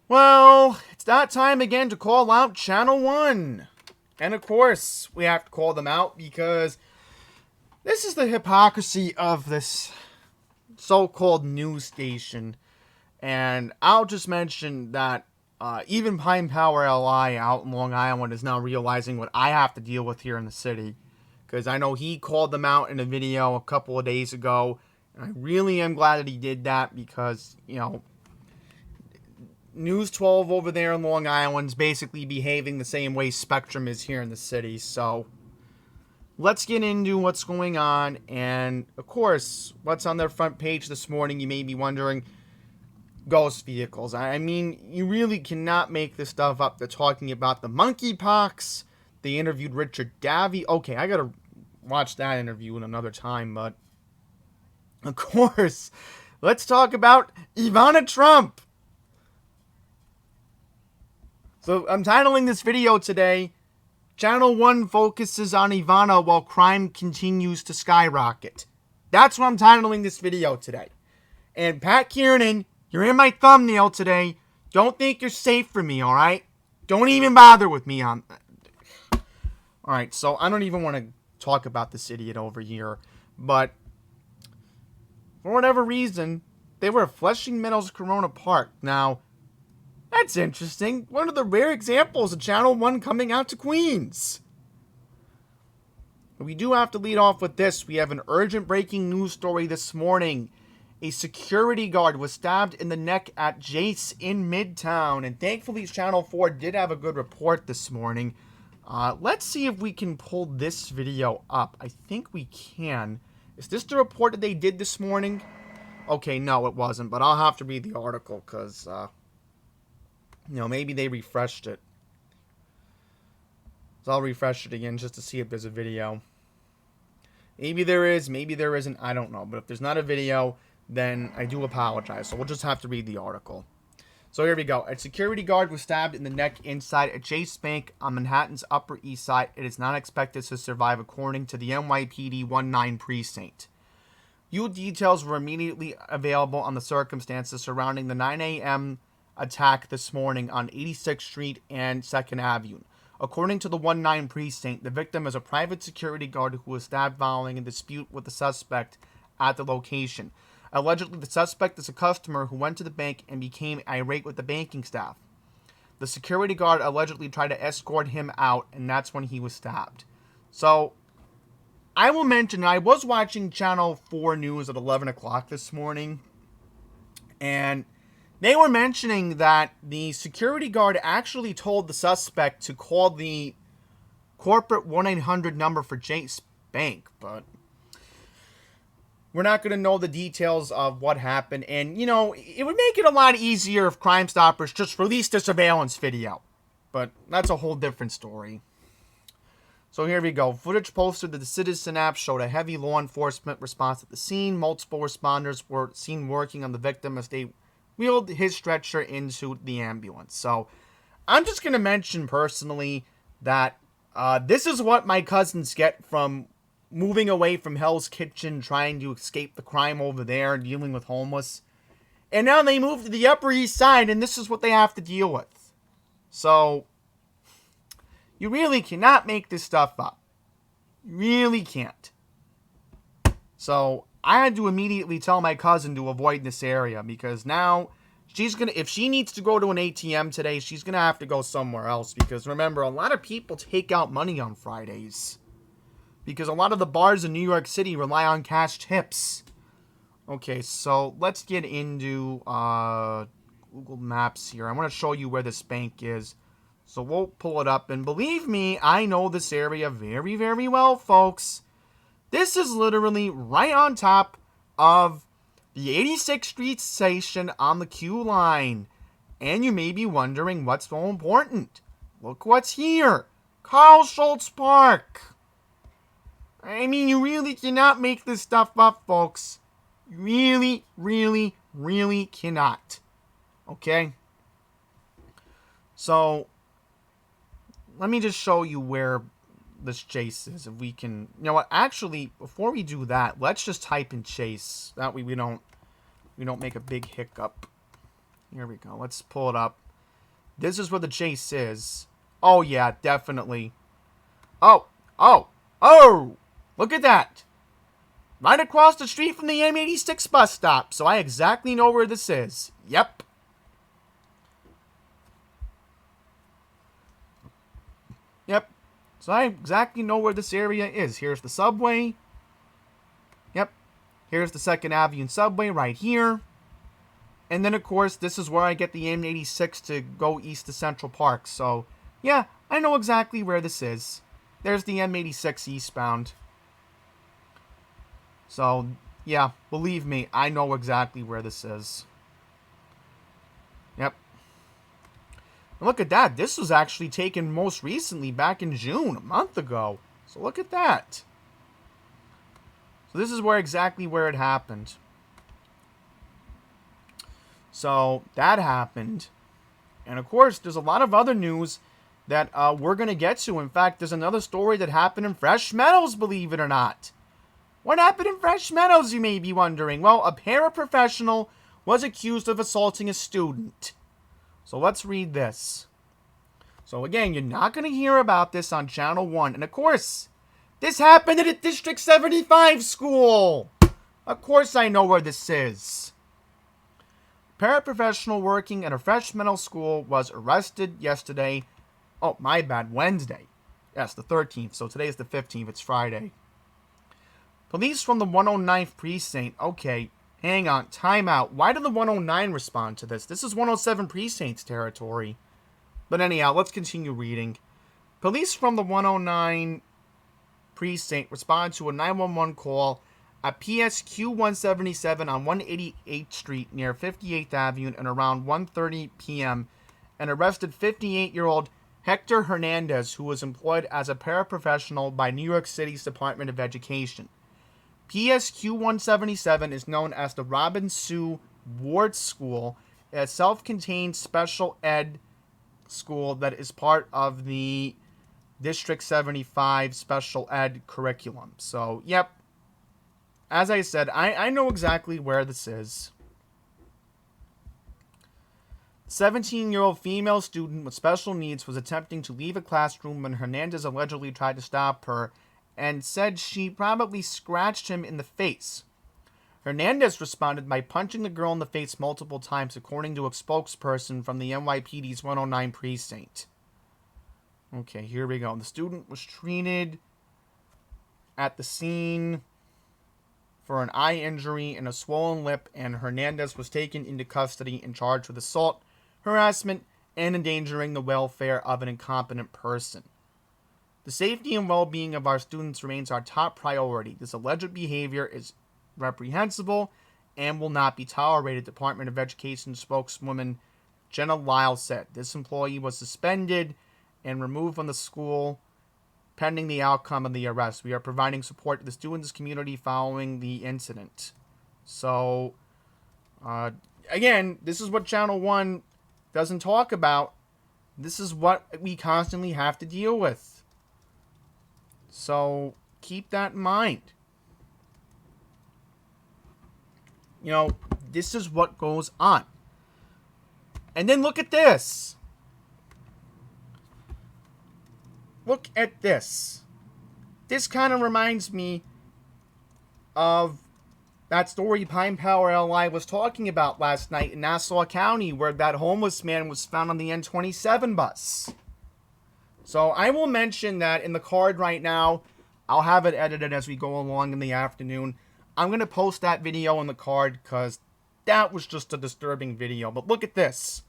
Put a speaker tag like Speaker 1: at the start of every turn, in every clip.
Speaker 1: Well, it's that time again to call out Channel 1. And of course, we have to call them out because this is the hypocrisy of this so-called news station. And I'll just mention that even Pine Power LI out in Long Island is now realizing what I have to deal with here in the city. Because I know he called them out in a video a couple of days ago. And I really am glad that he did that because, News 12 over there in Long Island is basically behaving the same way Spectrum is here in the city. So let's get into what's going on. And of course, what's on their front page this morning, you may be wondering, ghost vehicles. I mean, you really cannot make this stuff up. They're talking about the monkeypox. They interviewed Richard Davey. Okay, I gotta watch that interview in another time, but of course, let's talk about Ivana Trump. So I'm titling this video today, Channel 1 focuses on Ivana while crime continues to skyrocket. That's what I'm titling this video today. And Pat Kiernan, you're in my thumbnail today. Don't think you're safe from me, alright? Don't even bother with me on that. Alright, so I don't even want to talk about this idiot over here. But for whatever reason, they were at Flushing Meadows Corona Park. Now, that's interesting. One of the rare examples of Channel 1 coming out to Queens. We do have to lead off with this. We have an urgent breaking news story this morning. A security guard was stabbed in the neck at Jace in Midtown. And thankfully, Channel 4 did have a good report this morning. Let's see if we can pull this video up. I think we can. Is this the report that they did this morning? Okay, no, it wasn't. But I'll have to read the article because... maybe they refreshed it. So I'll refresh it again just to see if there's a video. Maybe there is, maybe there isn't, I don't know. But if there's not a video, then I do apologize. So we'll just have to read the article. So here we go. A security guard was stabbed in the neck inside a Chase Bank on Manhattan's Upper East Side. It is not expected to survive, according to the NYPD 19 precinct. Few details were immediately available on the circumstances surrounding the 9 a.m. attack this morning on 86th Street and 2nd Avenue. According to the 19 precinct, the victim is a private security guard who was stabbed following a dispute with the suspect at the location. Allegedly, the suspect is a customer who went to the bank and became irate with the banking staff. The security guard allegedly tried to escort him out, and that's when he was stabbed. So, I will mention, I was watching Channel 4 News at 11 o'clock this morning, and they were mentioning that the security guard actually told the suspect to call the corporate 1-800 number for Chase Bank, but we're not going to know the details of what happened. And, it would make it a lot easier if Crime Stoppers just released a surveillance video. But that's a whole different story. So here we go. Footage posted to the Citizen app showed a heavy law enforcement response at the scene. Multiple responders were seen working on the victim as they wheeled his stretcher into the ambulance. So I'm just going to mention personally that this is what my cousins get from moving away from Hell's Kitchen, trying to escape the crime over there, dealing with homeless. And now they move to the Upper East Side, and this is what they have to deal with. So, you really cannot make this stuff up. You really can't. So, I had to immediately tell my cousin to avoid this area, because now if she needs to go to an ATM today, she's going to have to go somewhere else. Because remember, a lot of people take out money on Fridays. Because a lot of the bars in New York City rely on cash tips. Okay, so let's get into Google Maps here. I want to show you where this bank is. So we'll pull it up. And believe me, I know this area very, very well, folks. This is literally right on top of the 86th Street station on the Q line. And you may be wondering what's so important. Look what's here. Carl Schultz Park. I mean, you really cannot make this stuff up, folks. You really, really, really cannot. Okay? So, let me just show you where this Chase is. If we can... You know what? Actually, before we do that, let's just type in Chase. That way we don't make a big hiccup. Here we go. Let's pull it up. This is where the chase is. Oh, yeah, definitely. Oh, oh, oh! Look at that. Right across the street from the M86 bus stop. So I exactly know where this is. Yep. Yep. So I exactly know where this area is. Here's the subway. Yep. Here's the 2nd Avenue subway right here. And then, of course, this is where I get the M86 to go east to Central Park. So, yeah, I know exactly where this is. There's the M86 eastbound. So, yeah, believe me, I know exactly where this is. Yep. And look at that. This was actually taken most recently back in June, a month ago. So look at that. So this is exactly where it happened. So that happened. And of course, there's a lot of other news that we're going to get to. In fact, there's another story that happened in Fresh Meadows, believe it or not. What happened in Fresh Meadows, you may be wondering? Well, a paraprofessional was accused of assaulting a student. So let's read this. So again, you're not going to hear about this on Channel 1. And of course, this happened at a District 75 school. Of course I know where this is. Paraprofessional working at a Fresh Meadows school was arrested yesterday. Oh, my bad, Wednesday. Yes, the 13th. So today is the 15th. It's Friday. Police from the 109th Precinct. Okay, hang on. Time out. Why did the 109 respond to this? This is 107 Precinct's territory. But anyhow, let's continue reading. Police from the 109 Precinct responded to a 911 call at PSQ 177 on 188th Street near 58th Avenue and around 1:30 p.m. and arrested 58-year-old Hector Hernandez, who was employed as a paraprofessional by New York City's Department of Education. PSQ 177 is known as the Robin Sue Ward School, a self-contained special ed school that is part of the District 75 special ed curriculum. So, yep. As I said, I know exactly where this is. 17-year-old female student with special needs was attempting to leave a classroom when Hernandez allegedly tried to stop her and said she probably scratched him in the face. Hernandez responded by punching the girl in the face multiple times, according to a spokesperson from the NYPD's 109 Precinct. Okay, here we go. The student was treated at the scene for an eye injury and a swollen lip, and Hernandez was taken into custody and charged with assault, harassment, and endangering the welfare of an incompetent person. The safety and well-being of our students remains our top priority. This alleged behavior is reprehensible and will not be tolerated, Department of Education spokeswoman Jenna Lyle said. This employee was suspended and removed from the school pending the outcome of the arrest. We are providing support to the students' community following the incident. So, again, this is what Channel 1 doesn't talk about. This is what we constantly have to deal with. So, keep that in mind. You know, this is what goes on. And then look at this. Look at this. This kind of reminds me of that story Pine Power LI was talking about last night in Nassau County, where that homeless man was found on the N27 bus. So I will mention that in the card right now. I'll have it edited as we go along in the afternoon. I'm going to post that video in the card because that was just a disturbing video. But look at this.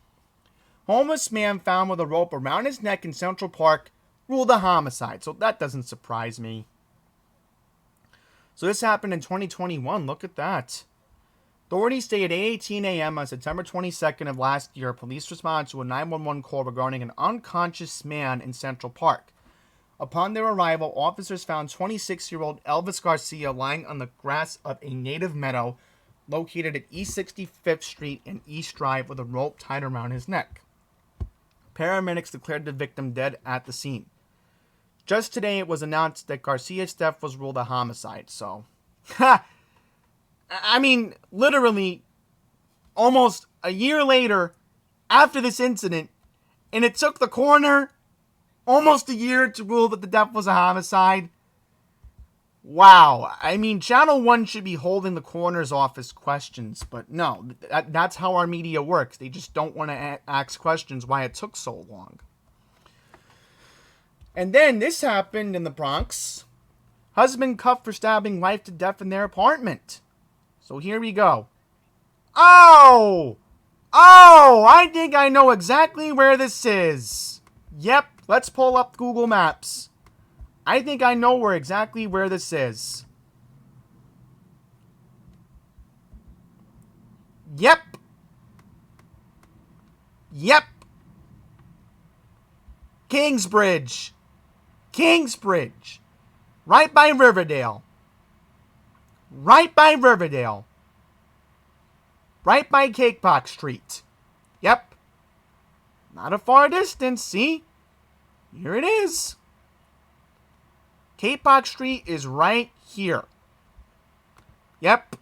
Speaker 1: Homeless man found with a rope around his neck in Central Park ruled a homicide. So that doesn't surprise me. So this happened in 2021. Look at that. Authorities say at 8:18 a.m. on September 22nd of last year, police responded to a 911 call regarding an unconscious man in Central Park. Upon their arrival, officers found 26-year-old Elvis Garcia lying on the grass of a native meadow located at East 65th Street and East Drive with a rope tied around his neck. Paramedics declared the victim dead at the scene. Just today, it was announced that Garcia's death was ruled a homicide, so... I mean, literally, almost a year later, after this incident, And it took the coroner almost a year to rule that the death was a homicide. Wow. I mean, Channel 1 should be holding the coroner's office questions, but no, that's how our media works. They just don't want to ask questions why it took so long. And then this happened in the Bronx. Husband cuffed for stabbing wife to death in their apartment. So here we go. Oh, I think I know exactly where this is. Yep, let's pull up Google Maps. I think I know exactly where this is. Yep. Kingsbridge. Right by Riverdale. Right by Cakepot Street. Yep. Not a far distance, see? Here it is. Cakepot Street is right here. Yep.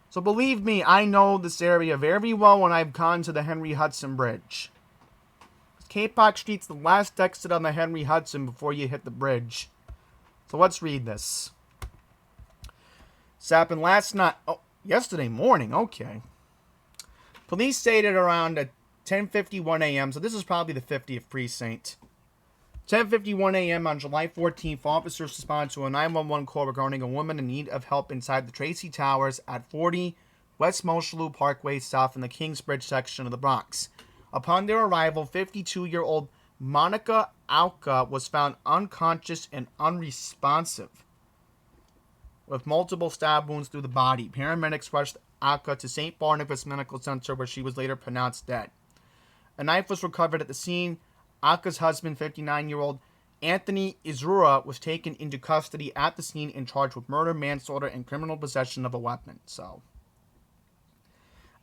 Speaker 1: So believe me, I know this area very well when I've gone to the Henry Hudson Bridge. Cakepot Street's the last exit on the Henry Hudson before you hit the bridge. So let's read this. This happened last night. Oh, yesterday morning. Okay. Police stated around 10:51 a.m. So this is probably the 50th precinct. 10:51 a.m. on July 14th, officers responded to a 911 call regarding a woman in need of help inside the Tracy Towers at 40 West Moshalou Parkway South in the Kingsbridge section of the Bronx. Upon their arrival, 52-year-old Monica Alka was found unconscious and unresponsive with multiple stab wounds through the body. Paramedics rushed Alka to St. Barnabas Medical Center, where she was later pronounced dead. A knife was recovered at the scene. Alka's husband, 59-year-old Anthony Izura, was taken into custody at the scene and charged with murder, manslaughter, and criminal possession of a weapon. So,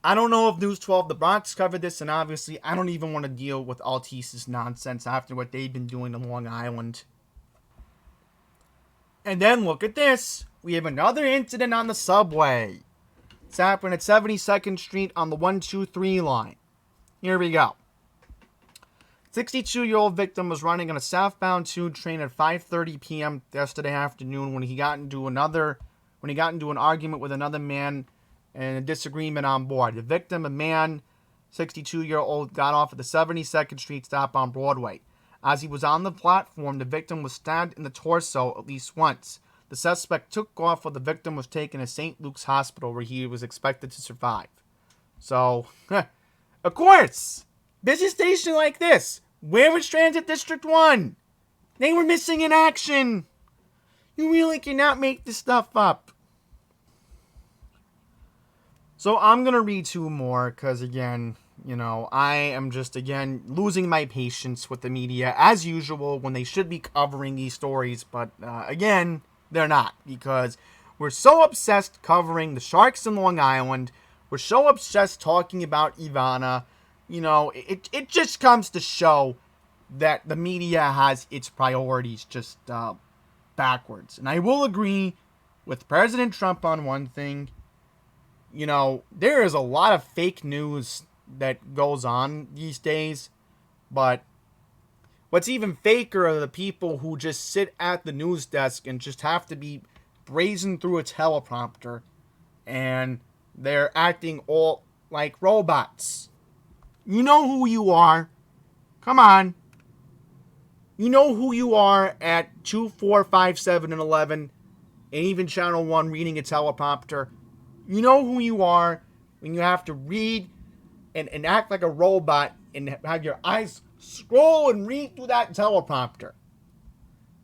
Speaker 1: I don't know if News 12 The Bronx covered this, and obviously I don't even want to deal with Altice's nonsense after what they've been doing in Long Island. And then look at this. We have another incident on the subway. It's happened at 72nd Street on the 123 line. Here we go. 62-year-old victim was running on a southbound tube train at 5:30 p.m. yesterday afternoon when he got into an argument with another man and a disagreement on board. The victim, a man, 62-year-old, got off at the 72nd Street stop on Broadway. As he was on the platform, the victim was stabbed in the torso at least once. The suspect took off while the victim was taken to St. Luke's Hospital, where he was expected to survive. So, of course, busy station like this. Where was Transit District 1? They were missing in action. You really cannot make this stuff up. So I'm going to read two more because, again, I am just, losing my patience with the media as usual when they should be covering these stories. But, again, they're not, because we're so obsessed covering the sharks in Long Island. We're so obsessed talking about Ivana. It just comes to show that the media has its priorities just backwards. And I will agree with President Trump on one thing. There is a lot of fake news that goes on these days, but what's even faker are the people who just sit at the news desk and just have to be brazen through a teleprompter, and they're acting all like robots. You know who you are. Come on. You know who you are at 2, 4, 5, 7, and 11, and even Channel 1 reading a teleprompter. You know who you are when you have to read and act like a robot and have your eyes scroll and read through that teleprompter.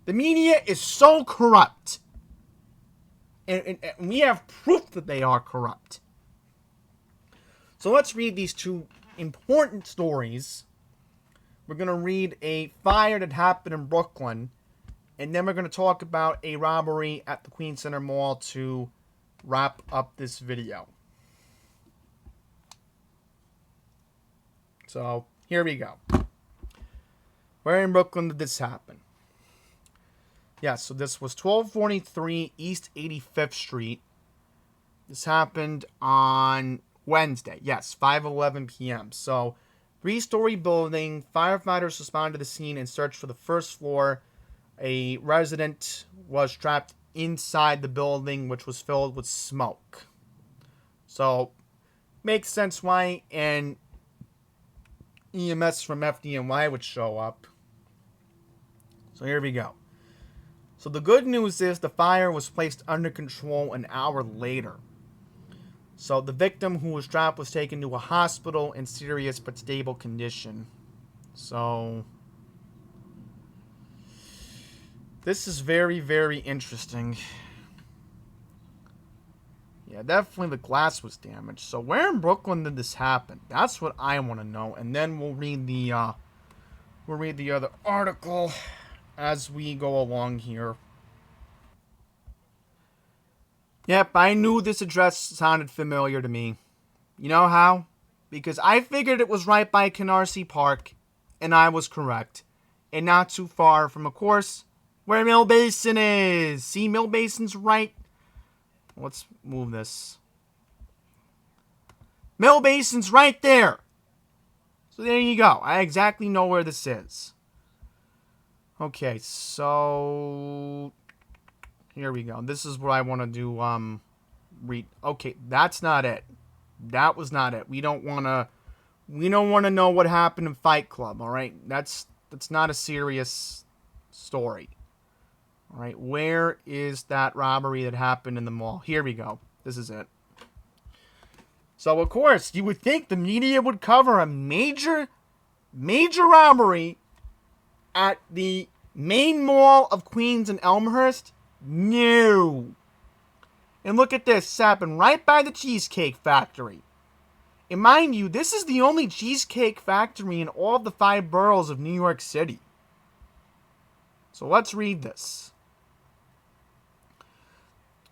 Speaker 1: The media is so corrupt. And we have proof that they are corrupt. So let's read these two important stories. We're going to read a fire that happened in Brooklyn. And then we're going to talk about a robbery at the Queens Center Mall to wrap up this video. So, here we go. Where in Brooklyn did this happen? Yeah, so this was 1243 East 85th Street. This happened on Wednesday. Yes, 5:11 p.m. So, Three-story building. Firefighters responded to the scene and searched for the first floor. A resident was trapped inside the building, which was filled with smoke. So, makes sense why an EMS from FDNY would show up. So here we go. So the good news is the fire was placed under control an hour later. So the victim who was trapped was taken to a hospital in serious but stable condition. So this is very, very interesting. Yeah, definitely the glass was damaged. So where in Brooklyn did this happen? That's what I want to know. And then we'll read the other article as we go along here. Yep, I knew this address sounded familiar to me. You know how? Because I figured it was right by Canarsie Park, and I was correct. And not too far from, of course, where Mill Basin is. See, Mill Basin's right. Let's move this. Mill Basin's right there. So there you go. I exactly know where this is. Okay, so here we go. This is what I want to do. Read. Okay, that's not it. That was not it. We don't want to know what happened in Fight Club. All right, that's not a serious story. All right, where is that robbery that happened in the mall? Here we go. This is it. So of course, you would think the media would cover a major robbery at the main mall of Queens and Elmhurst? No. And look at this. It's happened right by the Cheesecake Factory. And mind you, this is the only cheesecake factory in all of the 5 boroughs of New York City. So let's read this.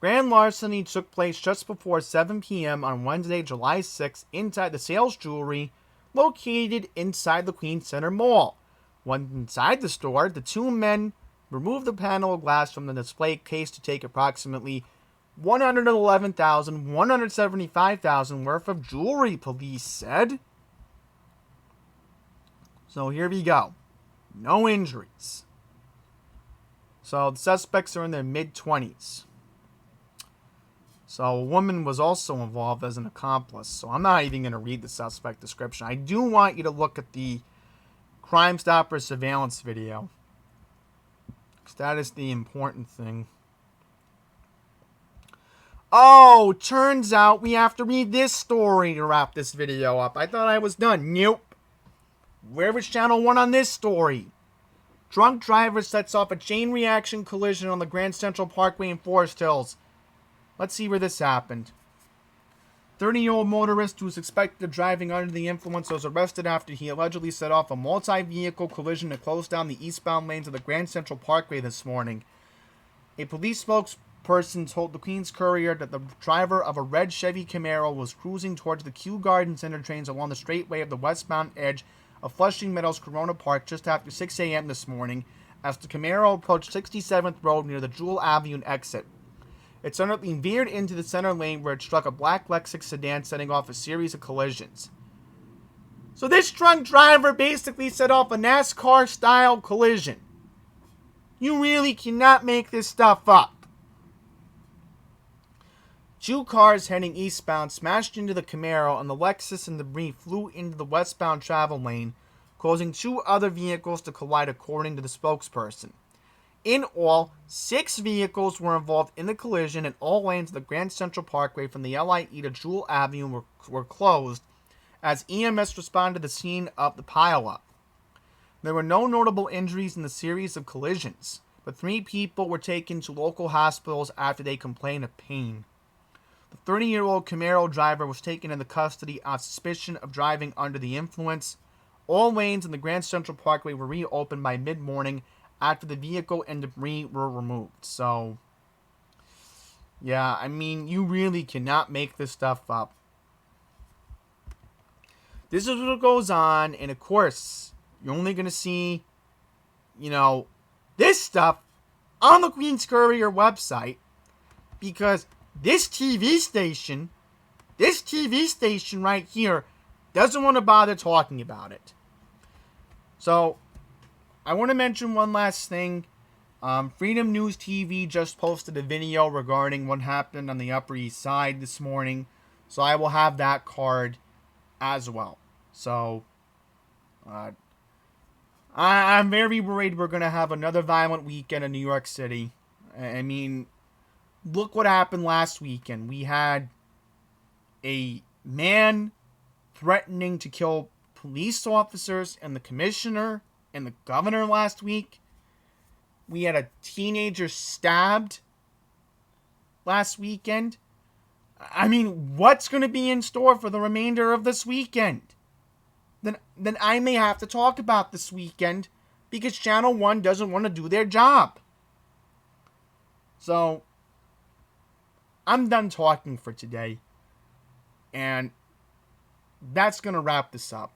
Speaker 1: Grand larceny took place just before 7 p.m. on Wednesday, July 6th, inside the Sales Jewelry located inside the Queens Center Mall. When inside the store, the 2 men removed the panel of glass from the display case to take approximately $111,175 worth of jewelry, police said. So here we go. No injuries. So the suspects are in their mid-20s. So a woman was also involved as an accomplice. So I'm not even going to read the suspect description. I do want you to look at the Crime Stopper surveillance video, because that is the important thing. Oh, turns out we have to read this story to wrap this video up. I thought I was done. Nope. Where was Channel 1 on this story? Drunk driver sets off a chain reaction collision on the Grand Central Parkway in Forest Hills. Let's see where this happened. 30-year-old motorist who was suspected of driving under the influence was arrested after he allegedly set off a multi-vehicle collision to close down the eastbound lanes of the Grand Central Parkway this morning. A police spokesperson told the Queens Courier that the driver of a red Chevy Camaro was cruising towards the Kew Gardens interchange along the straightway of the westbound edge of Flushing Meadows Corona Park just after 6 a.m. this morning as the Camaro approached 67th Road near the Jewel Avenue exit. It suddenly veered into the center lane where it struck a black Lexus sedan, setting off a series of collisions. So this drunk driver basically set off a NASCAR-style collision. You really cannot make this stuff up. 2 cars heading eastbound smashed into the Camaro, and the Lexus and debris flew into the westbound travel lane, causing 2 other vehicles to collide, according to the spokesperson. In all, 6 vehicles were involved in the collision, and all lanes of the Grand Central Parkway from the LIE to Jewel Avenue were closed as EMS responded to the scene of the pileup. There were no notable injuries in the series of collisions, but 3 people were taken to local hospitals after they complained of pain. The 30-year-old Camaro driver was taken into custody on suspicion of driving under the influence. All lanes in the Grand Central Parkway were reopened by mid-morning after the vehicle and debris were removed. So, yeah, I mean, you really cannot make this stuff up. This is what goes on, and of course, you're only going to see, this stuff on the Queens Courier website, because this TV station right here doesn't want to bother talking about it. So, I want to mention one last thing. Freedom News TV just posted a video regarding what happened on the Upper East Side this morning. So, I will have that card as well. So, I'm very worried we're going to have another violent weekend in New York City. I mean, look what happened last weekend. We had a man threatening to kill police officers and the commissioner and the governor last week. We had a teenager stabbed last weekend. I mean, what's going to be in store for the remainder of this weekend? Then I may have to talk about this weekend because Channel 1 doesn't want to do their job. So, I'm done talking for today. And that's going to wrap this up.